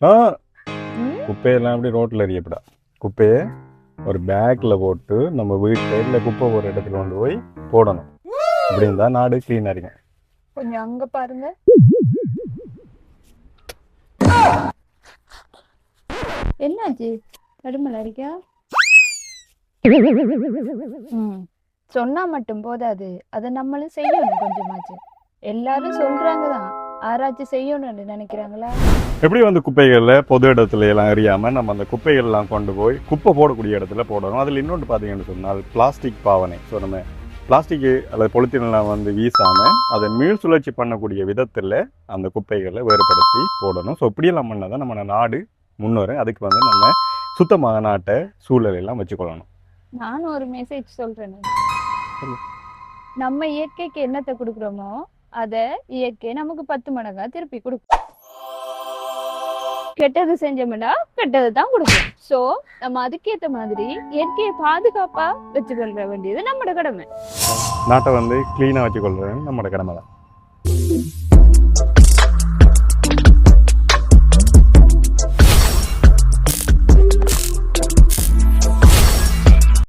ஆ ம் குப்பையெல்லாம் அப்படி ரோட்டில் எறியப்படா. குப்பையை ஒரு பேக்கில் போட்டு நம்ம வீட்டில் இல்லை குப்பை ஒரு இடத்துல கொண்டு போய் போடணும். இப்படி இருந்தால் நாடு க்ளீனாக இருக்கும். கொஞ்சம் அங்க பாருங்க. என்னாச்சு? நடுமல அடிக்கா? ம் சொன்னா மட்டும் போதாது, அதை நம்மளும் செய்யணும் கொஞ்சமாச்சு. எல்லாரும் சொல்றாங்க தான், ஆராய்ச்சி செய்யணும்னு நினைக்கிறாங்களா? எப்படி குப்பைகளில் பொது இடத்துல எல்லாம் எறியாமல் நம்ம அந்த குப்பைகள்லாம் கொண்டு போய் குப்பை போடக்கூடிய இடத்துல போடணும். அதில் இன்னொன்று பார்த்தீங்கன்னு சொன்னால் பிளாஸ்டிக் பாவனை. ஸோ நம்ம பிளாஸ்டிக்கு அல்லது பொலித்தீனெலாம் வீசாமல் அதை மீள் சுழற்சி பண்ணக்கூடிய விதத்தில் அந்த குப்பைகளை வேறுபடுத்தி போடணும். ஸோ இப்படியெல்லாம் பண்ணால் தான் நம்ம நாடு முன்னேறும். அதுக்கு நம்ம சுத்தமாக நாட்டை சூழலெல்லாம் வச்சுக்கொள்ளணும். நானும் ஒரு மெசேஜ் சொல்றேன். நம்ம இயற்கைக்கு என்னத்தை கொடுக்குறோமோ அதை இயற்கை நமக்கு 10 மடங்கா திருப்பி கொடுக்கும். கெட்டது செஞ்சோம்னா கெட்டது தான் கொடுக்கும். சோ நம்ம அதுக்கேற்ற மாதிரி இயற்கையை பாதுகாப்பா வச்சுக்கொள்ள வேண்டியது நம்மளோட கடமை. நாட்டை கிளீனாக வச்சுக்கொள்றது நம்மளோட கடமை தான்.